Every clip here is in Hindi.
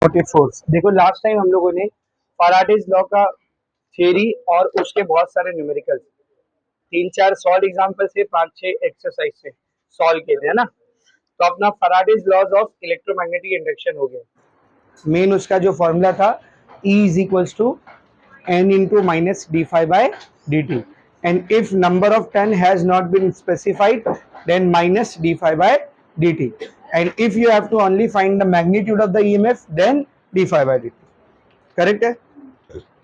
Motive force. देखो लास्ट टाइम हम लोगों ने फैराडेज लॉ का थ्योरी और उसके बहुत सारे न्यूमेरिकल्स 3-4 सॉल्व एग्जांपल से 5-6 एक्सरसाइज से सॉल्व किए थे, है ना। तो अपना Faraday's laws of electromagnetic induction हो गया। मेन उसका जो फॉर्मूला था E is equals to n into minus d5 by dt, and if number of turn has not been specified then minus d5 by dt, and if you have to only find the magnitude of the EMF then d5 by dt। Correct है।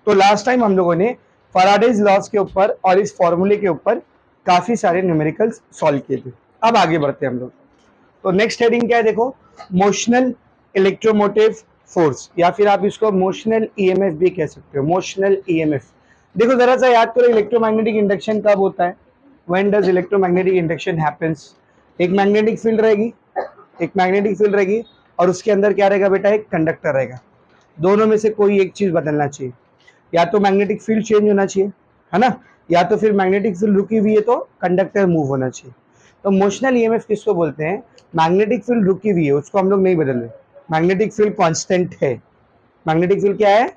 तो लास्ट टाइम हम लोगों ने फैराडेज लॉज के ऊपर और इस फॉर्मूले के ऊपर काफी सारे न्यूमेरिकल्स सॉल्व किए थे। अब आगे बढ़ते हैं हम लोग। तो नेक्स्ट हेडिंग क्या है, देखो मोशनल इलेक्ट्रोमोटिव फोर्स, या फिर आप इसको मोशनल ईएमएफ भी कह सकते हो। मोशनल ईएमएफ, देखो जरा सा याद करो, इलेक्ट्रोमैग्नेटिक इंडक्शन कब होता है? When does electromagnetic induction happens? एक मैग्नेटिक फील्ड रहेगी, एक मैग्नेटिक फील्ड रहेगी और उसके अंदर क्या रहेगा बेटा? एक कंडक्टर रहेगा। दोनों में से कोई एक चीज बदलना चाहिए, या तो मैग्नेटिक फील्ड चेंज होना चाहिए, है ना, या तो फिर मैग्नेटिक फील्ड रुकी हुई है तो कंडक्टर मूव होना चाहिए। तो मोशनल ईएमएफ किसको बोलते हैं? मैग्नेटिक फील्ड रुकी हुई है, उसको हम लोग नहीं बदल रहे, मैग्नेटिक फील्ड कांस्टेंट है। मैग्नेटिक फील्ड क्या है?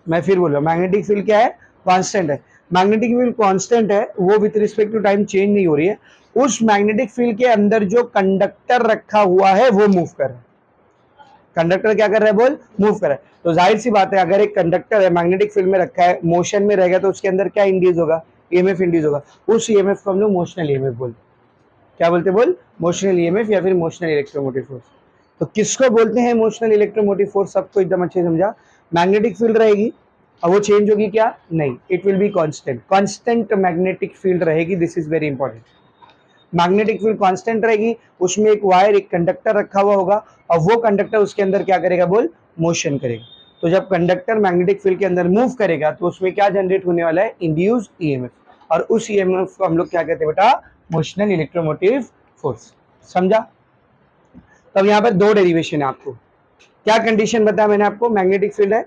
मैं फिर बोल रहा हूं, मैग्नेटिक फील्ड क्या है? कांस्टेंट है। मैग्नेटिक फील्ड कांस्टेंट है, वो with respect to time change नहीं हो रही है। उस मैग्नेटिक फील्ड के अंदर जो कंडक्टर रखा हुआ है वो मूव कर रहा है। कंडक्टर क्या कर रहा है? बोल, मूव कर रहा है। तो जाहिर सी बात है, अगर एक कंडक्टर है मैग्नेटिक फील्ड में रखा है, मोशन में रहेगा तो उसके अंदर क्या इंड्यूस होगा? ईएमएफ इंड्यूस होगा। उस ईएमएफ को हम लोग मोशनल ईएमएफ बोलते हैं। क्या बोलते? बोल, मोशनल ईएमएफ या फिर मोशनल इलेक्ट्रोमोटिव फोर्स। तो किसको बोलते हैं मोशनल इलेक्ट्रोमोटिव फोर्स? सबको एकदम अच्छे समझा। मैग्नेटिक फील्ड रहेगी और वो चेंज होगी क्या? नहीं, it will be constant. Constant magnetic field रहेगी, this is very important. Magnetic field constant रहेगी, उसमें एक वायर, एक कंडक्टर रखा हुआ होगा और वो कंडक्टर उसके अंदर क्या करेगा? बोल, मोशन करेगा। तो जब कंडक्टर मैग्नेटिक फील्ड के अंदर मूव करेगा तो उसमें क्या जनरेट होने वाला है? इंड्यूस्ड ईएमएफ, और उस ईएमएफ को हम लोग क्या कहते हैं बेटा? Motional electromotive force. समझा? तब यहाँ पर दो डेरिवेशन है आपको। क्या कंडीशन बताया मैंने आपको? मैग्नेटिक फील्ड है,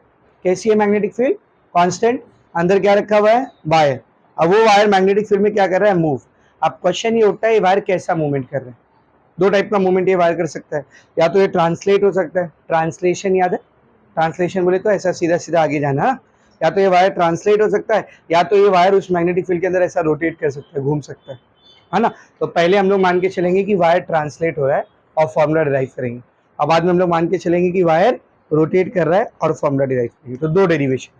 कैसी है मैग्नेटिक फील्ड? कांस्टेंट, अंदर क्या रखा हुआ है? वायर। अब वो वायर मैग्नेटिक फील्ड में क्या कर रहा है? मूव। अब क्वेश्चन ये उठता है, ये वायर कैसा मूवमेंट कर रहा है? दो टाइप का मूवमेंट ये वायर कर सकता है, या तो ये ट्रांसलेट हो सकता है, ट्रांसलेशन याद है? ट्रांसलेशन बोले तो ऐसा सीधा सीधा आगे जाना, या तो ये वायर ट्रांसलेट हो सकता है, या तो ये वायर उस मैग्नेटिक फील्ड के अंदर ऐसा रोटेट कर सकता है, घूम सकता है ना। तो पहले हम लोग मान के चलेंगे कि वायर ट्रांसलेट हो रहा है और फॉर्मूला डिराइव करेंगे, और बाद में हम लोग मान के चलेंगे कि वायर रोटेट कर रहा है और फॉर्मूला डिराइव करेंगे। तो दो डेरिवेशन।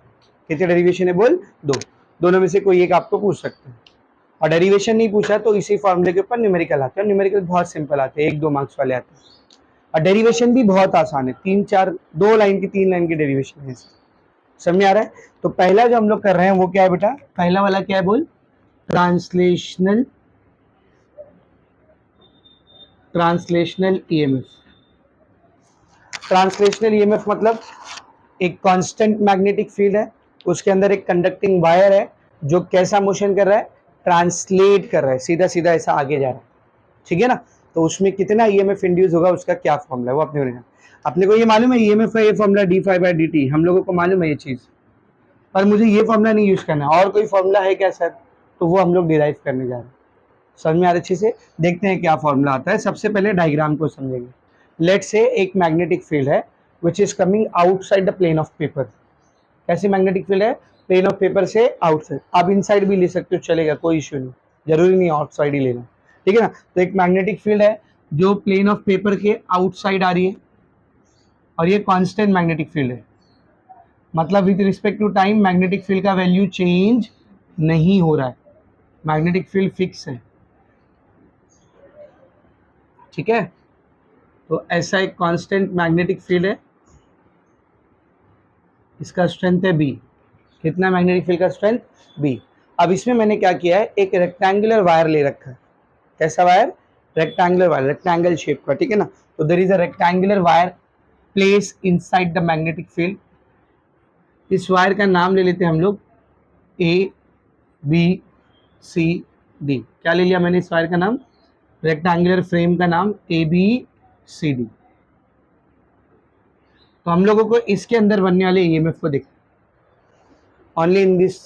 कितने डेरिवेशन है? बोल, दो। दोनों में से कोई एक आपको पूछ सकते हैं, और डेरिवेशन नहीं पूछा तो इसी फॉर्मूले के ऊपर न्यूमेरिकल आते हैं। न्यूमेरिकल बहुत सिंपल आते हैं, 1-2 मार्क्स वाले आते हैं, और डेरिवेशन भी बहुत आसान है, 3-4 2 लाइन की 3 लाइन की डेरिवेशन है। समझ में आ रहा है? तो पहला जो हम लोग कर रहे हैं वो क्या है बेटा? पहला वाला क्या है? बोल, ट्रांसलेशनल ईएमएफ। ट्रांसलेशनल ईएमएफ मतलब एक कांस्टेंट मैग्नेटिक फील्ड है, उसके अंदर एक कंडक्टिंग वायर है जो कैसा मोशन कर रहा है? ट्रांसलेट कर रहा है, सीधा सीधा ऐसा आगे जा रहा है, ठीक है ना। तो उसमें कितना ईएमएफ इंड्यूस होगा, उसका क्या फॉर्मूला है वो अपने को ये मालूम है। ईएमएफ का ये फॉर्मूला d5/dt, हम लोगों को मालूम है ये चीज, पर मुझे ये फॉर्मूला नहीं यूज करना। और कोई फॉर्मूला है क्या सर? तो वो हम लोग डिराइव करने जा रहे हैं। समझ में आ रहा है? अच्छे से देखते हैं क्या फॉर्मूला आता है। सबसे पहले डायग्राम को समझेंगे। लेट से एक मैग्नेटिक फील्ड है which is coming outside the plane of paper. कैसी मैग्नेटिक फील्ड है? प्लेन ऑफ पेपर से आउटसाइड। आप इनसाइड भी ले सकते हो, चलेगा, कोई इश्यू नहीं, जरूरी नहीं आउटसाइड ही लेना, ठीक है ना। तो एक मैग्नेटिक फील्ड है जो प्लेन ऑफ पेपर के आउटसाइड आ रही है, और ये कांस्टेंट मैग्नेटिक फील्ड है, मतलब with respect to time magnetic field का वैल्यू चेंज नहीं हो रहा है, मैग्नेटिक फील्ड फिक्स है, ठीक है। तो ऐसा एक कांस्टेंट मैग्नेटिक फील्ड है, इसका स्ट्रेंथ है बी। कितना मैग्नेटिक फील्ड का स्ट्रेंथ? बी। अब इसमें मैंने क्या किया है? एक रेक्टेंगुलर वायर ले रखा है। कैसा wire? Rectangular wire, rectangle shape का, ठीक है ना। तो there is a rectangular wire place inside the magnetic field. इस वायर का नाम ले लेते हैं हम लोग ए बी सी डी। क्या ले लिया मैंने इस वायर का नाम? रेक्टेंगुलर फ्रेम का नाम ए बी सी डी। तो हम लोगों को इसके अंदर बनने वाले ईएमएफ को देखना, ओनली इन दिस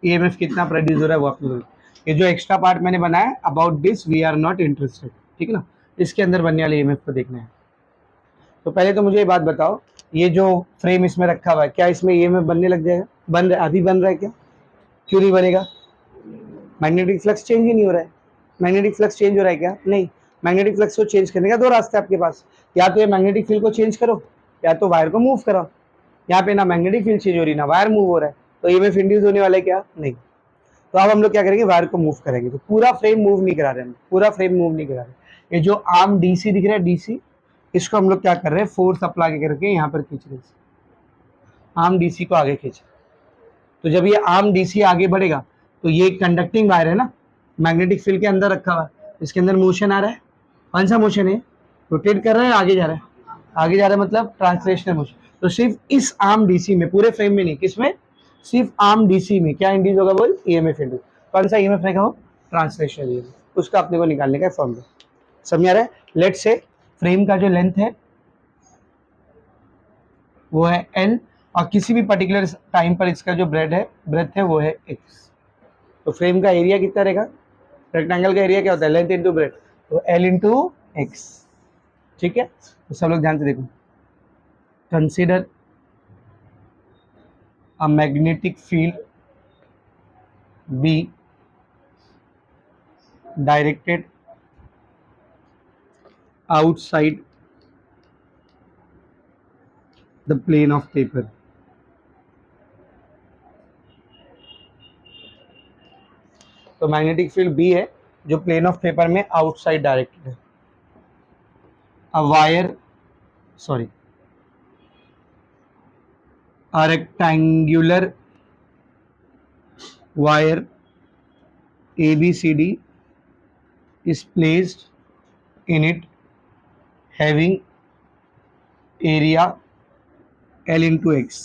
ईएमएफ कितना प्रोड्यूस हो रहा है वो आप लोग। ये जो एक्स्ट्रा पार्ट मैंने बनाया about this we are not interested, ठीक है ना। इसके अंदर बनने वाले ईएमएफ को देखना है। तो पहले तो मुझे ये बात बताओ, ये जो फ्रेम इसमें रखा हुआ है, क्या इसमें ईएमएफ बनने लग जाएगा? बन रहा है, अभी बन रहा है क्या? क्यों नहीं बनेगा? मैग्नेटिक फ्लक्स चेंज ही नहीं हो रहा है। मैग्नेटिक फ्लक्स चेंज हो रहा है क्या? नहीं। मैग्नेटिक फ्लक्स को चेंज करने का दो रास्ते आपके पास, या तो ये मैग्नेटिक फील्ड को चेंज करो, या तो वायर को मूव करो। यहाँ पे ना मैग्नेटिक फील्ड चेंज हो रही, ना वायर मूव हो रहा है, तो ईएमएफ इंड्यूस होने वाला है क्या? नहीं। तो अब हम लोग क्या करेंगे, वायर को मूव करेंगे। तो पूरा फ्रेम मूव नहीं करा रहे हैं, पूरा फ्रेम मूव नहीं करा रहे। ये जो आर्म डीसी दिख रहा है, डीसी, इसको हम लोग क्या कर रहे हैं, फोर्स अप्लाई करके यहाँ पर खींच रहे हैं, आर्म डीसी को आगे खींच। तो जब ये आर्म डीसी आगे बढ़ेगा तो ये कंडक्टिंग वायर है ना, मैग्नेटिक फील्ड के अंदर रखा हुआ है, इसके अंदर मोशन आ रहा है। कौन सा मोशन है? रोटेट कर रहा है, आगे जा रहा है। आगे जा रहा है मतलब ट्रांसलेशनल मोशन। तो सिर्फ इस आर्म डीसी में, पूरे फ्रेम में नहीं, किसमें? सिर्फ आर्म डीसी में क्या इंड्यूस होगा? बोल, ईएमएफ इंड्यूस। कौन सा ईएमएफ रहेगा? वो ट्रांसलेशनल ईएमएफ। उसका अपने को निकालने का फॉर्मूला समझ आ रहा है? लेट से फ्रेम का जो लेंथ है वो है एल, और किसी भी पर्टिकुलर टाइम पर इसका जो ब्रेथ है वो है एक्स। तो फ्रेम का एरिया कितना रहेगा? रेक्टेंगल का एरिया क्या होता है? लेंथ इंटू ब्रेथ, तो एल इंटू एक्स। ठीक है, तो सब लोग ध्यान से देखो। Consider a magnetic field B directed outside the plane of paper. तो मैग्नेटिक फील्ड बी है जो प्लेन ऑफ पेपर में आउटसाइड डायरेक्टेड है। A wire, sorry, a rectangular wire ABCD is placed in it having area L into X।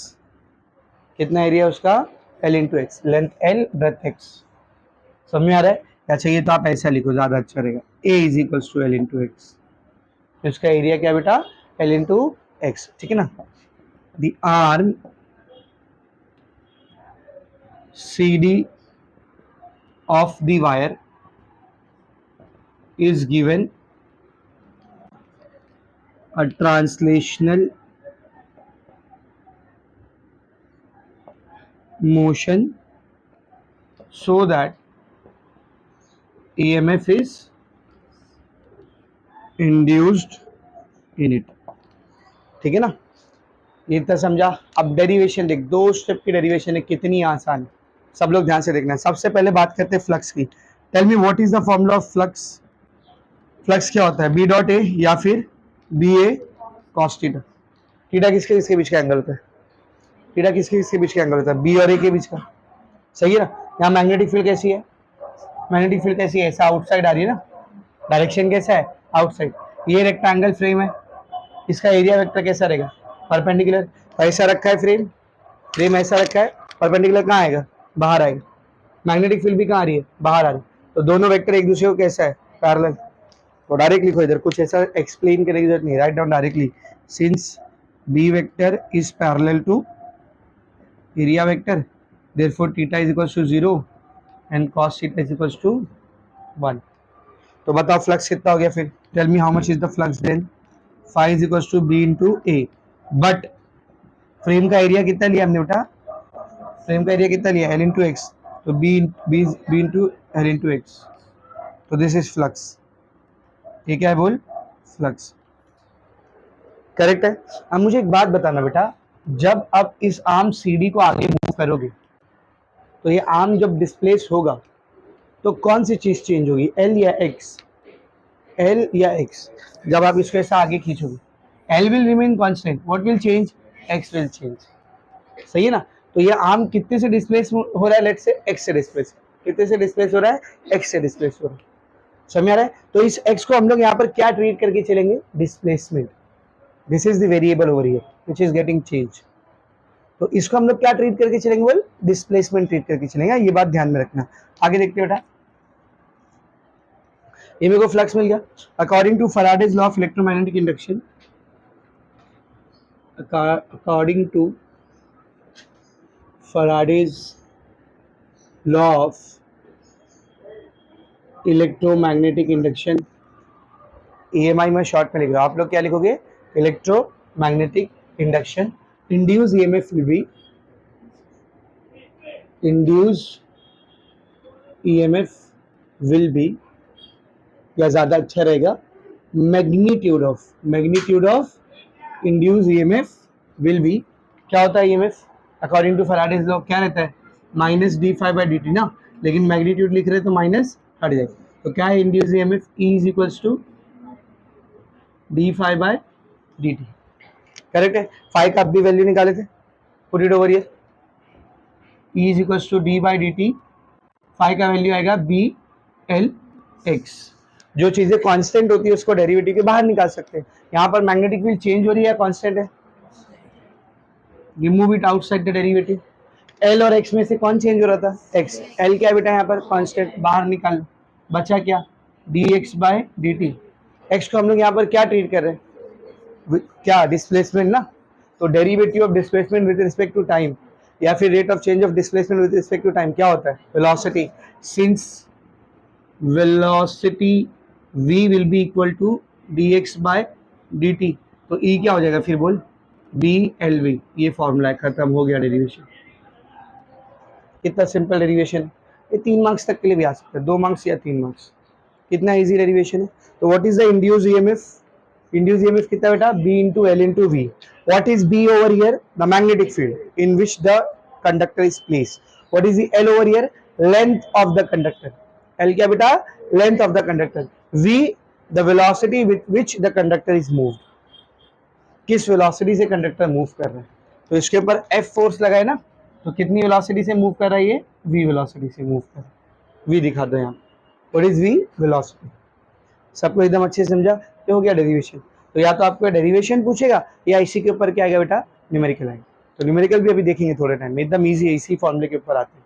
कितना एरिया उसका? L into X, length L, breadth X। समझ में आ रहा है? या चाहिए तो आप ऐसा लिखो, ज्यादा अच्छा रहेगा। A is equals to L into X। तो इसका एरिया क्या बेटा? L into X, ठीक है ना। The arm CD of the wire is given a translational motion so that EMF is induced in it। ठीक है ना, ये तो समझा। अब डेरिवेशन देख, दो स्टेप की डेरिवेशन है, कितनी आसान है। सब लोग ध्यान से देखना है। सबसे पहले बात करते हैं फ्लक्स की। Tell me what is the formula of flux? Flux क्या होता है? बी डॉट ए या फिर B A cos theta. Theta किसके किसके बीच का एंगल होता है? थीटा किसके किसके बीच का एंगल होता है? बी और ए के बीच का। सही है ना। यहाँ मैग्नेटिक फील्ड कैसी है? मैग्नेटिक फील्ड कैसी है? ऐसा आउटसाइड आ रही है ना, डायरेक्शन कैसा है? आउटसाइड। ये रेक्टेंगल फ्रेम है, इसका एरिया वेक्टर कैसा रहेगा? परपेंडिकुलर। ऐसा रखा है फ्रेम, फ्रेम ऐसा रखा है, परपेंडिकुलर कहाँ आएगा? बाहर आएगा। मैग्नेटिक फील्ड भी कहाँ आ रही है? बाहर आ रही है। तो दोनों वेक्टर एक दूसरे को कैसा है? पैरेलल। तो डायरेक्ट लिखो, इधर कुछ ऐसा एक्सप्लेन करने की जरूरत नहीं, write down directly. Since B vector is parallel to area vector, therefore theta is equals to 0 and cos theta is equals to 1। तो बताओ फ्लक्स कितना हो गया फिर? Tell me how much is the flux then? Phi is equals to B into A. But frame का एरिया कितना लिया हमने बेटा? फ्रेम का एरिया कितना लिया? L into x. तो B into L into x. तो दिस इज फ्लक्स। ठीक है, बोल, फ्लक्स करेक्ट है। अब मुझे एक बात बताना बेटा, जब आप इस आर्म CD को आगे मूव करोगे तो ये आर्म जब डिस्प्लेस होगा तो कौन सी चीज चेंज होगी? L या X? L या X? जब आप इसको ऐसा आगे खींचोगे, L will remain constant, what will change? X will change. सही है ना। तो ये आर्म कितने से डिस्प्लेस हो रहा है? लेट से X से डिस्प्लेस। कितने से डिस्प्लेस हो रहा है? X से डिस्प्लेस हो रहा है। समझ आ रहा है? तो इस X को हम लोग यहाँ पर क्या ट्रीट करके चलेंगे? Displacement. This is the variable over here which is getting change. तो इसको हम लोग क्या ट्रीट करके चलेंगे? बोल, डिस्प्लेसमेंट ट्रीट करके चलेंगे। ये बात ध्यान में रखना। आगे देखते हैं बेटा, ये मेरे को फ्लक्स मिल गया। According to Faraday's law of electromagnetic induction, according to Faraday's law of electromagnetic induction, EMI में शॉर्ट में लिख रहा हूं, आप लोग क्या लिखोगे? electromagnetic induction. Induced EMF will be induced EMF will be या ज़्यादा अच्छा रहेगा magnitude of induced EMF will be क्या होता है EMF according to Faraday's law क्या रहता है minus d phi by D t ना, लेकिन मैग्नीट्यूड लिख रहे हैं तो माइनस हट जाए, तो क्या है induce EMF E is equals to D phi by D T, correct है। फाइव का आप भी वैल्यू निकाले थे, put it over here, E is equals to D by D T, phi का वैल्यू आएगा बी एल एक्स। जो चीजें कांस्टेंट होती है उसको डेरिवेटिव के बाहर निकाल सकते हैं। यहाँ पर मैग्नेटिक फील्ड चेंज हो रही है, कांस्टेंट है, remove it outside the derivative. L और एक्स में से कौन चेंज हो रहा था, एक्स, एल क्या बेटा यहाँ पर कांस्टेंट, बाहर निकाल, बचा क्या D X by D T. X को हम लोग यहाँ पर क्या ट्रीट कर रहे हैं, क्या डिस्प्लेसमेंट ना, तो derivative of displacement with respect to time या फिर rate of change of displacement with respect to time क्या होता है, velocity. Since velocity v will be equal to dx by dt, तो e क्या हो जाएगा फिर बोल BLV। ये फॉर्मूला है, खत्म हो गया डेरिवेशन। कितना सिंपल डेरिवेशन, ये 3 मार्क्स तक के लिए भी आ सकता है, 2 मार्क्स या 3 मार्क्स, कितना इजी डेरिवेशन है। तो what is the induce EMF, induce EMF कितना बेटा b into L into V। What is b over here, the magnetic field in which the conductor is placed. What is the L over here, length of the conductor, L क्या बेटा length of the conductor, V the velocity with which the conductor is moved, किस वेलोसिटी से कंडक्टर मूव कर रहा है। तो इसके ऊपर F फोर्स लगाए ना, तो कितनी वेलोसिटी से मूव कर रहा है ये, V वेलोसिटी से मूव कर रहा है। V दिखा दो यहाँ, व्हाट इज V वेलोसिटी। सबको एकदम अच्छे से समझा, तो हो गया डेरिवेशन। तो या तो आपको डेरिवेशन पूछेगा या इसी के ऊपर क्या आएगा बेटा न्यूमेरिकल आएगा। तो न्यूमेरिकल भी अभी देखेंगे थोड़े टाइम में, एकदम ईजी है, इसी फॉर्मूले के ऊपर आते हैं।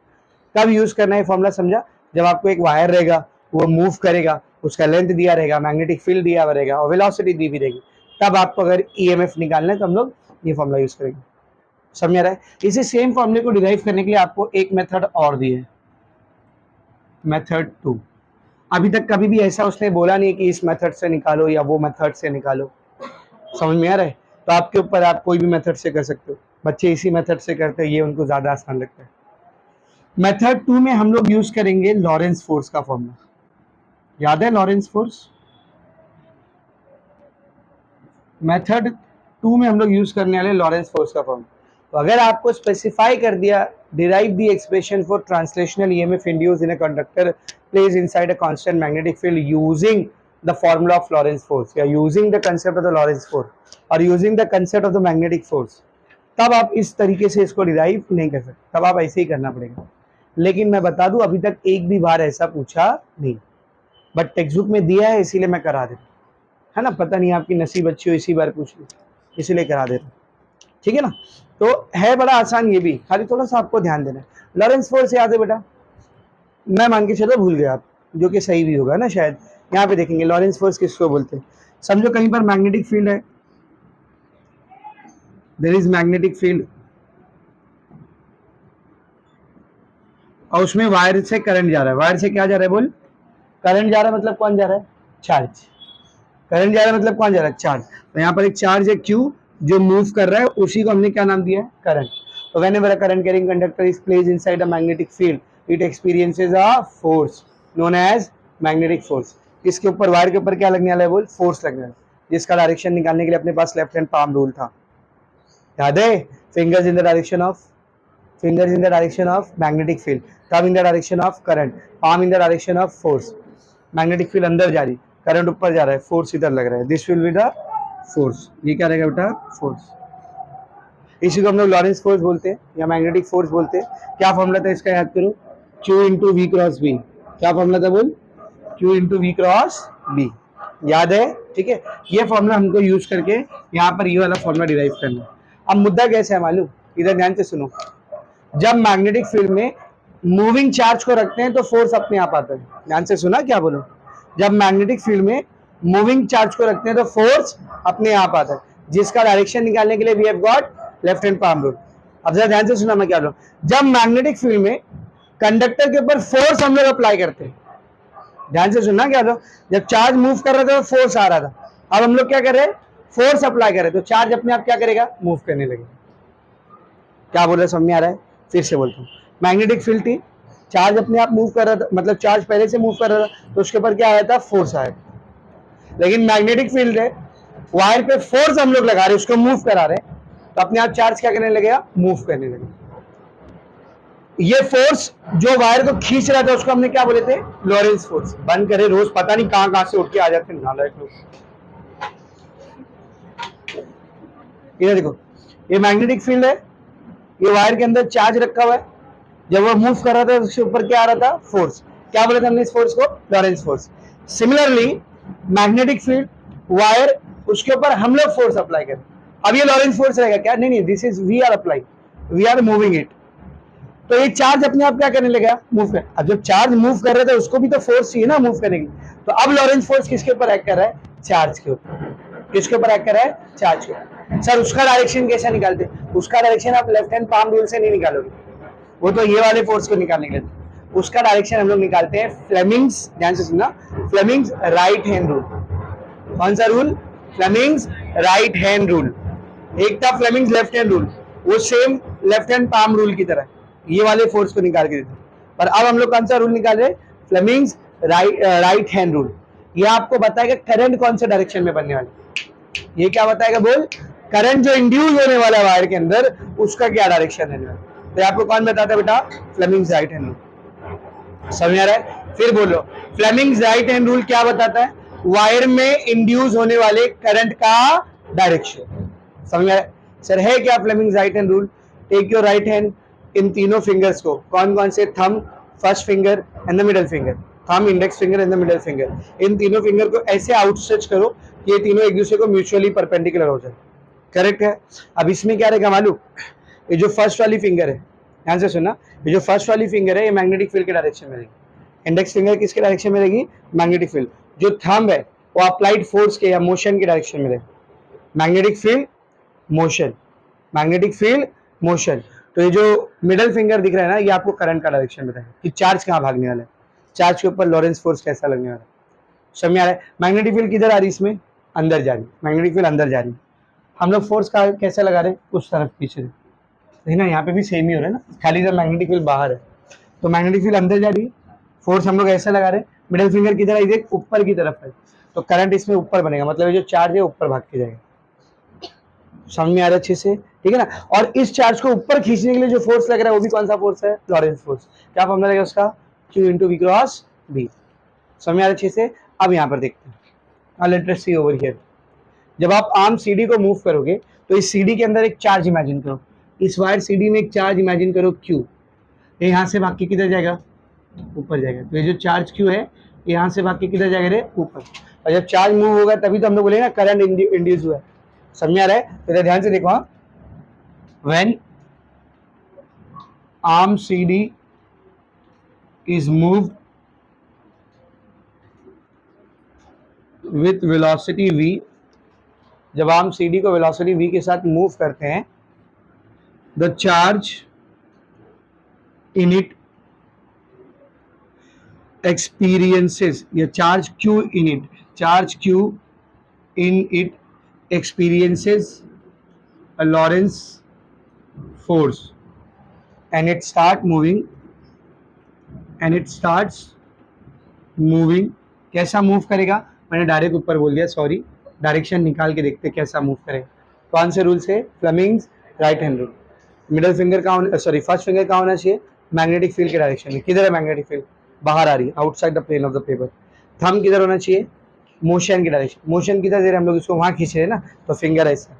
कब यूज करना है फॉर्मूला समझा, जब आपको एक वायर रहेगा वो मूव करेगा, उसका लेंथ दिया रहेगा, मैग्नेटिक फील्ड दिया रहेगा और वेलोसिटी दी भी रहेगी, तब आपको अगर ईएमएफ निकालना है तो हम लोग ये फॉर्मूला यूज करेंगे। समझ आ रहा है। इसी सेम फॉर्मूले को डिराइव करने के लिए आपको एक मेथड और दी है, मेथड 2। अभी तक कभी भी ऐसा उसने बोला नहीं कि इस मेथड से निकालो या वो मेथड से निकालो, समझ में आ रहा है। तो आपके ऊपर, आप कोई भी मेथड से कर सकते हो, बच्चे इसी मेथड से करते हैं, ये उनको ज्यादा आसान लगता है। मेथड 2 में हम लोग यूज करेंगे लॉरेंस फोर्स का फॉर्मूला, याद है लॉरेंस फोर्स। मेथड 2 में हम लोग यूज करने वाले लॉरेंस फोर्स का फॉर्मूला। तो अगर आपको स्पेसिफाई कर दिया derive the expression for translational EMF induced in a conductor placed inside a constant magnetic field using the formula of Lorentz force या using the concept of the Lorentz force और using the concept of the magnetic force, तब आप इस तरीके से इसको डिराइव नहीं कर सकते, तब आप ऐसे ही करना पड़ेगा। लेकिन मैं बता दूं अभी तक एक भी बार ऐसा पूछा नहीं, बट टेक्स्ट बुक में दिया है इसीलिए मैं करा देता है ना, पता नहीं आपकी नसीब अच्छी हो इसी बार पूछ ली, इसीलिए करा देता, ठीक है ना। तो है बड़ा आसान ये भी, खाली थोड़ा सा आपको ध्यान देना है। लॉरेंस फोर्स याद है बेटा, मैं मान के चलो भूल गया आप, जो कि सही भी होगा ना शायद। यहाँ पे देखेंगे लॉरेंस फोर्स किसको बोलते हैं। समझो कहीं पर मैग्नेटिक फील्ड है, देयर इज मैग्नेटिक फील्ड और उसमें वायर से करंट जा रहा है, वायर से क्या जा रहा है बोल, करंट जा रहा है, मतलब कौन जा रहा है, चार्ज। करंट जा रहा है मतलब कौन जा रहा है, चार्ज। तो यहाँ पर एक चार्ज है Q जो मूव कर रहा है, उसी को हमने क्या नाम दिया है, करंट। तो whenever a current carrying conductor is placed inside a magnetic field, it experiences a force known as magnetic force। इसके ऊपर, वायर के ऊपर क्या लगने वाला है बोल, फोर्स लगने वाला है, जिसका डायरेक्शन निकालने के लिए अपने पास लेफ्ट हैंड पाम रूल था, याद है। Fingers in the direction of magnetic field, thumb in the direction of current, palm in the direction of force. Magnetic field अंदर जा रही, करंट ऊपर जा रहा है, फोर्स इधर लग रहा है, this will be the force. ये क्या रहेगा बेटा, फोर्स। इसी को हम लोग लॉरेंस फोर्स बोलते हैं या मैग्नेटिक फोर्स बोलते हैं। क्या फॉर्मूला था इसका, याद करो, Q into V cross B. क्या फॉर्मूला था बोल, Q into V cross B, याद है, ठीक है। ये फॉर्मूला हमको यूज करके यहाँ पर ये वाला फॉर्मूला डिराइव करना है। अब मुद्दा कैसे है मालूम, इधर ध्यान से सुनो। जब मैग्नेटिक फील्ड में मूविंग चार्ज को रखते हैं तो फोर्स अपने आप आता है, ध्यान से सुना क्या बोलो। जब मैग्नेटिक फील्ड में मूविंग चार्ज को रखते हैं तो फोर्स अपने आप आता है, जिसका डायरेक्शन निकालने के लिए we have got left hand palm rule. अब जरा ध्यान से सुना मैं क्या बोल रहा हूं। जब मैग्नेटिक फील्ड में कंडक्टर के ऊपर फोर्स हम लोग अप्लाई करते हैं, ध्यान से सुनना क्या बोल, जब चार्ज मूव कर रहा था तो फोर्स आ रहा था, अब हम लोग क्या कर रहे हैं, फोर्स अप्लाई करे तो चार्ज अपने आप क्या करेगा, मूव करने लगेगा। क्या बोल रहे, समझ में आ रहा है? फिर से बोलता हूँ, मैग्नेटिक फील्ड थी, चार्ज अपने आप मूव कर रहा था, मतलब चार्ज पहले से मूव कर रहा था, तो उसके ऊपर क्या आया था, फोर्स आया। लेकिन मैग्नेटिक फील्ड है, वायर पे फोर्स हम लोग लगा रहे हैं, उसको मूव करा रहे हैं, तो अपने आप चार्ज क्या करने लगेगा, मूव करने लगेगा। ये फोर्स जो वायर को खींच रहा था उसको हमने क्या बोले थे, लॉरेंस फोर्स। बंद करे, रोज पता नहीं कहां कहां से उठ के आ जाते हैं नालायक लोग। ये देखो, ये मैग्नेटिक फील्ड है, ये वायर के अंदर चार्ज रखा हुआ है, जब वो मूव कर रहा था उसके ऊपर क्या आ रहा था, फोर्स। क्या बोले थे हमने इस फोर्स को, Lawrence force. Similarly magnetic field, wire, उसके ऊपर हम लोग फोर्स अप्लाई करें, अब ये लॉरेंस फोर्स रहेगा क्या, नहीं, this is we are apply, we are moving it, तो ये चार्ज अपने आप क्या करने लगेगा, मूव कर। अब जब चार्ज मूव कर रहे थे उसको भी तो फोर्स चाहिए ना मूव करने के लिए, तो अब लॉरेंस फोर्स किसके ऊपर एक्ट कर रहा है, चार्ज के ऊपर। किसके ऊपर एक्ट कर रहा है, चार्ज के ऊपर। सर उसका डायरेक्शन कैसा निकालते, उसका डायरेक्शन आप लेफ्ट हैंड पाम रूल से नहीं निकालोगे, वो तो ये वाले फोर्स को निकालने के लिए, उसका डायरेक्शन हम लोग निकालते हैं फ्लेमिंग्स, ध्यान से सुनना, फ्लेमिंग्स राइट हैंड रूल। कौन सा rule, Fleming's right hand rule. एक था फ्लेमिंग्स लेफ्ट हैंड रूल, वो same left hand palm rule की तरह ये वाले फोर्स को निकाल के देते हैं। पर अब हम लोग कौन सा रूल निकाल रहे हैं, फ्लेमिंग्स राइट हैंड रूल। ये आपको बताएगा करंट कौन से डायरेक्शन में बनने वाला, ये क्या बताएगा बोल, करंट जो इंड्यूस होने वाला है वायर के अंदर उसका क्या डायरेक्शन है, तो आपको कौन बताता है बेटा, फ्लेमिंग्स राइट हैंड रूल। समझ आ रहा है? फिर बोलो, फ्लेमिंग्स राइट हैंड रूल क्या बताता है, वायर में इंड्यूस होने वाले करंट का डायरेक्शन। समझ आ रहा है? सर है क्या Fleming's right hand rule, take your right hand, इन तीनों फिंगर्स को, कौन कौन से, thumb, first finger and the middle finger, thumb, index finger and the middle finger, इन तीनों फिंगर को ऐसे आउटस्ट्रेच करो कि ये तीनों एक दूसरे को म्यूचुअली परपेंडिकुलर हो जाए। करेक्ट है? अब इसमें क्या रहेगा मालूम, ये जो फर्स्ट वाली फिंगर है, ध्यान से सुनना, ये जो फर्स्ट वाली फिंगर है ये मैग्नेटिक फील्ड के डायरेक्शन में रहेगी, इंडेक्स फिंगर किसके डायरेक्शन में रहेगी, मैग्नेटिक फील्ड। जो थंब है वो अप्लाइड फोर्स के या मोशन के डायरेक्शन में रहेगी, magnetic field motion, magnetic field motion. तो ये जो मिडल फिंगर दिख रहा है ना, ये आपको करंट का डायरेक्शन बताएगा कि चार्ज कहाँ भागने वाला है, चार्ज के ऊपर लॉरेंस फोर्स कैसा लगने वाला है। समझ आ रहा है? मैग्नेटिक फील्ड किधर आ रही है, इसमें अंदर जा रही, मैग्नेटिक फील्ड अंदर जा रही, हम लोग फोर्स का कैसे लगा रहे हैं, उस तरफ पीछे है ना, यहाँ पे भी सेम ही हो रहा है ना, खाली जब मैग्नेटिक फील्ड बाहर है, तो मैग्नेटिक फील्ड अंदर जा रही है, फोर्स हम लोग ऐसे लगा रहे हैं, मिडिल फिंगर किधर है, ऊपर की तरफ है, तो करंट इसमें ऊपर बनेगा, मतलब ये जो चार्ज है ऊपर भाग के जाएगा। समझ में आ रहा है अच्छे से, ठीक है ना? और इस चार्ज को ऊपर खींचने के लिए जो फोर्स लग रहा है वो भी कौन सा फोर्स है, लॉरेंस फोर्स। क्या फॉर्मूला रहेगा उसका, Q into V cross B. समझ में आ रहा है अच्छे से? अब यहाँ पर देखते हैं, let us see over here, जब आप आर्म सीडी को मूव करोगे तो इस सीडी के अंदर एक चार्ज इमेजिन करो, इस वायर सीडी में एक चार्ज इमेजिन करो Q, ये यहाँ से भाग के किधर जाएगा, ऊपर जाएगा, तो ये जो चार्ज Q है यहाँ से भाग के किधर जाएगा रे, ऊपर। और जब चार्ज मूव होगा तभी तो हम लोग बोलेंगे करंट इंड्यूस हुआ है। समझ आ रहा है? तो ध्यान से देखो, when arm CD is moved with velocity v, जब आर्म CD को वेलोसिटी v के साथ मूव करते हैं, the charge in it experiences, या charge Q in it, charge Q in it experiences a Lorentz force and it starts moving। कैसा मूव करेगा, मैंने डायरेक्ट ऊपर बोल दिया, सॉरी, डायरेक्शन निकाल के देखते कैसा मूव करेगा। कौन से रूल से, Fleming's right hand rule. Middle finger का होना, सॉरी फर्स्ट फिंगर का होना चाहिए मैग्नेटिक फील्ड के डायरेक्शन में, किधर है मैग्नेटिक फील्ड, बाहर आ रही है, outside the plane of the paper. Thumb किधर होना चाहिए, मोशन की डायरेक्शन, मोशन किधर दे रहे हम लोग इसको, वहाँ खींच रहे हैं ना, तो फिंगर ऐसा,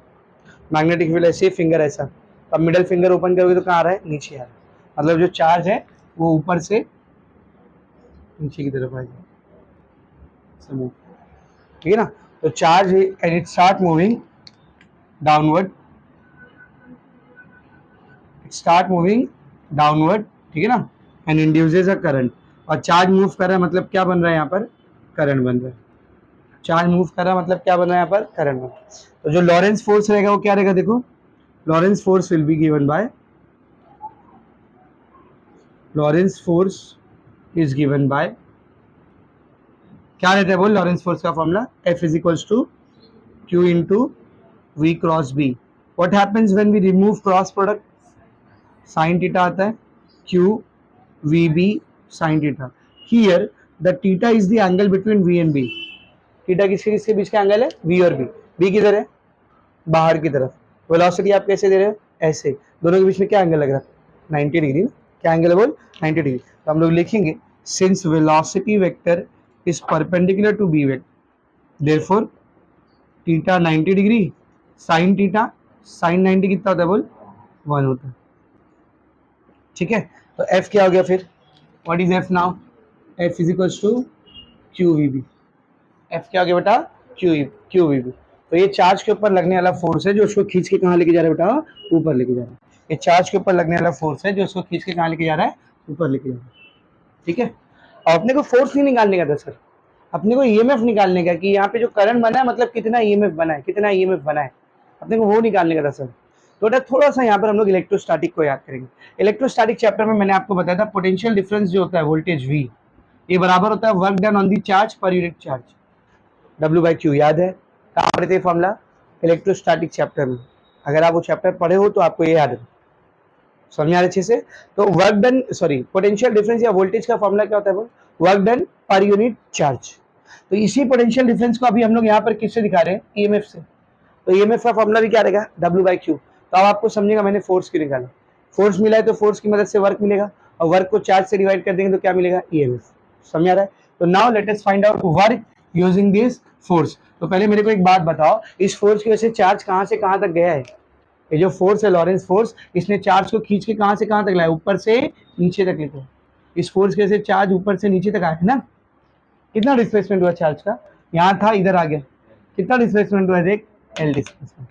मैग्नेटिक फील्ड ऐसे, फिंगर ऐसा। अब मिडिल फिंगर ओपन करोगे तो कहाँ आ रहा है, नीचे आ रहा है, मतलब जो चार्ज है वो ऊपर से नीचे की तरफ आएगा, ठीक है ना। तो charge and it start moving downward, ठीक है ना, एंड इंड्यूसेस अ करंट। और चार्ज मूव कर रहा है मतलब क्या बन रहा है यहाँ पर, करंट बन रहा है। चार्ज मूव कर रहा है मतलब क्या बन रहा है यहाँ पर, करंट बन रहा है। तो जो लॉरेंस फोर्स रहेगा वो क्या रहेगा, देखो, Lorentz force will be given by, Lorentz force is given by, क्या रहता है बोल, लॉरेंस फोर्स का formula F is equals to Q into V cross B. What happens when we remove cross product? Sin theta आता है Q VB sin theta. Here the theta is the angle between V and B. Theta किसके किसके बीच का एंगल है? V और B. B किधर है? बाहर की तरफ. वेलोसिटी आप कैसे दे रहे हो? ऐसे. दोनों के बीच में क्या एंगल लग रहा है? 90 डिग्री. क्या एंगल है बोल? 90 डिग्री. तो हम लोग लिखेंगे since velocity vector is perpendicular to B vector, therefore theta 90 degree, sine theta sine 90 कितना होता है बोल? 1 होता है. ठीक है. तो F क्या हो गया फिर? What is F now? F is equals to QVB. F क्या हो गया बेटा? QVB. तो ये चार्ज के ऊपर लगने वाला फोर्स है जो उसको खींच के कहाँ लेके जा रहा है बेटा? ऊपर लेके जा रहा है. ये चार्ज के ऊपर लगने वाला फोर्स है जो उसको खींच के कहाँ लेके जा रहा है? ऊपर लेके जा रहा है. ठीक है. और अपने को फोर्स नहीं निकालने का था सर, अपने को ईएमएफ निकालने का कि यहाँ पे जो करंट बना है मतलब कितना ईएमएफ बना है, कितना ईएमएफ बना है, अपने को वो निकालने का था सर. तो बेटा थोड़ा सा यहाँ पर हम लोग इलेक्ट्रोस्टैटिक को याद करेंगे. इलेक्ट्रोस्टैटिक चैप्टर में मैंने आपको बताया था पोटेंशियल डिफरेंस जो होता है वोल्टेज V, ये बराबर होता है work done on the charge per unit charge, W/Q. याद है कहाँ पढ़े थे फॉर्मूला? इलेक्ट्रोस्टैटिक चैप्टर में. अगर आप वो चैप्टर पढ़े हो तो आपको ये याद है. समझ आ रहे अच्छे से? तो वर्क डन पोटेंशियल डिफरेंस या वोल्टेज का फॉर्मूला क्या होता है वो? Work done per unit charge. तो इसी पोटेंशियल डिफरेंस को अभी हम लोग यहाँ पर किससे दिखा रहे हैं? ईएमएफ से. तो ईएमएफ का फॉर्मूला भी क्या रहेगा? W/Q. तो अब आपको समझेगा मैंने फोर्स क्यों निकाला. फोर्स मिला है तो फोर्स की मदद से वर्क मिलेगा और वर्क को चार्ज से डिवाइड कर देंगे तो क्या मिलेगा? ईएमएफ. समझ आ रहा है? तो now let us find out work using this force. तो पहले मेरे को एक बात बताओ, इस फोर्स की वजह से चार्ज कहाँ से कहाँ तक गया है? ये जो फोर्स है लॉरेंस फोर्स, इसने चार्ज को खींच के कहाँ से कहाँ तक लाया? ऊपर से नीचे तक लेकर. इस फोर्स की वजह से चार्ज ऊपर से नीचे तक आया है ना. कितना डिस्प्लेसमेंट हुआ चार्ज का? यहाँ था इधर आ गया. कितना डिस्प्लेसमेंट हुआ? देख L डिस्प्लेसमेंट.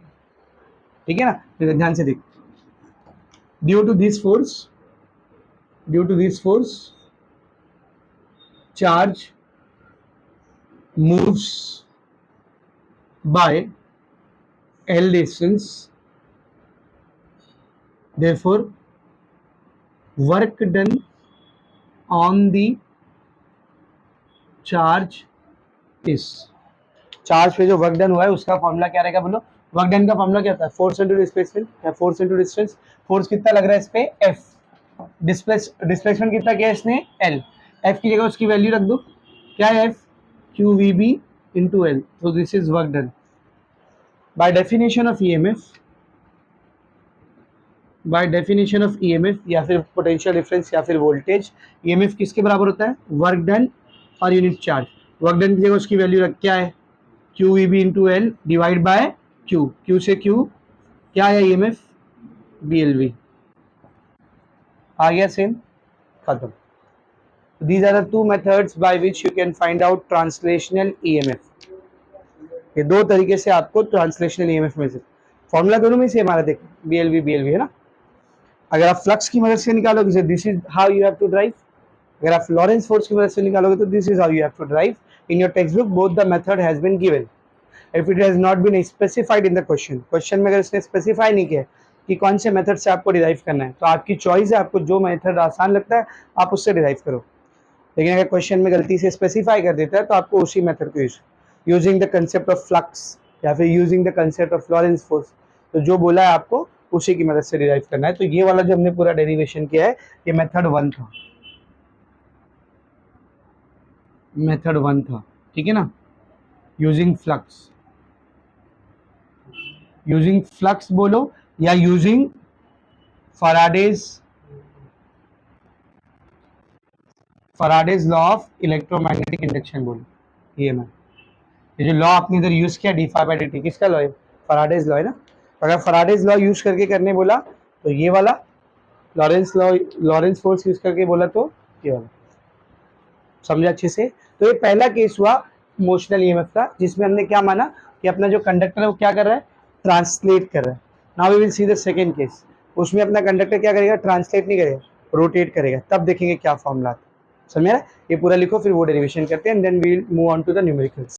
ठीक है ना. ध्यान से देख. Due to this force charge moves by L distance, therefore work done on the charge is. Charge पे जो वर्क डन हुआ है उसका फॉर्मूला क्या रहेगा बोलो? वर्क डन का फॉर्मूला क्या होता है? Force into displacement. या फोर्स इनटू डिस्टेंस. फोर्स कितना लग रहा है इस पे? F. डिस्प्लेसमेंट कितना किया इसने? L. F की जगह उसकी वैल्यू रख दो. क्या है F? QVB into L. So this is work done. By definition of EMF या फिर पोटेंशियल डिफरेंस या फिर वोल्टेज, EMF किसके बराबर होता है? Work done per unit charge. Work done की जगह उसकी वैल्यू रख क्या है? QVB into L divide by Q. Q से Q क्या है? EMF BLV. आ गया सेम. खत्म. These are the two methods by which you can find out translational EMF. ये दो तरीके से आपको ट्रांसलेशनल EMF में से फॉर्मूला दोनों में से हमारा देख BLV है ना. अगर आप फ्लक्स की मदद से निकालोगे this is how you have to derive. अगर आप लॉरेंस फोर्स की मदद से निकालोगे तो this is how you have to derive. In your textbook both the method has been given. If it has not been specified in the question में अगर इसने स्पेसिफाई नहीं किया कि कौन से मेथड से आपको डिराइव करना है तो आपकी चॉइस है. आपको जो मेथड आसान लगता है आप उससे डिराइव करो. लेकिन अगर क्वेश्चन में गलती से स्पेसिफाई कर देता है तो आपको उसी मेथड को using the concept of flux या फिर using the concept of Lorentz force, तो जो बोला है आपको उसी की मदद से डिराइव करना है. तो ये वाला जो हमने पूरा डेरिवेशन किया है ये मेथड 1 था. ठीक है ना. यूजिंग फ्लक्स बोलो या using Faraday's law of electromagnetic induction बोलो. ये जो लॉ आपने इधर यूज किया d∅dt किसका लॉ है? फैराडेज लॉ है ना. अगर फैराडेज लॉ यूज करके करने बोला तो ये वाला, लॉरेंस फोर्स यूज करके बोला तो ये वाला. समझा अच्छे से? तो ये पहला केस हुआ मोशनल ईएमएफ का जिसमें हमने क्या माना कि अपना जो कंडक्टर है वो क्या कर रहा है? ट्रांसलेट कर रहा है. Now we will see the second case. उसमें अपना कंडक्टर क्या करेगा? ट्रांसलेट नहीं करेगा, रोटेट करेगा. तब देखेंगे क्या फॉर्मूला आता है. समझ रहा है? ये पूरा लिखो फिर वो डेरिवेशन करते हैं and then we will move on to the numericals.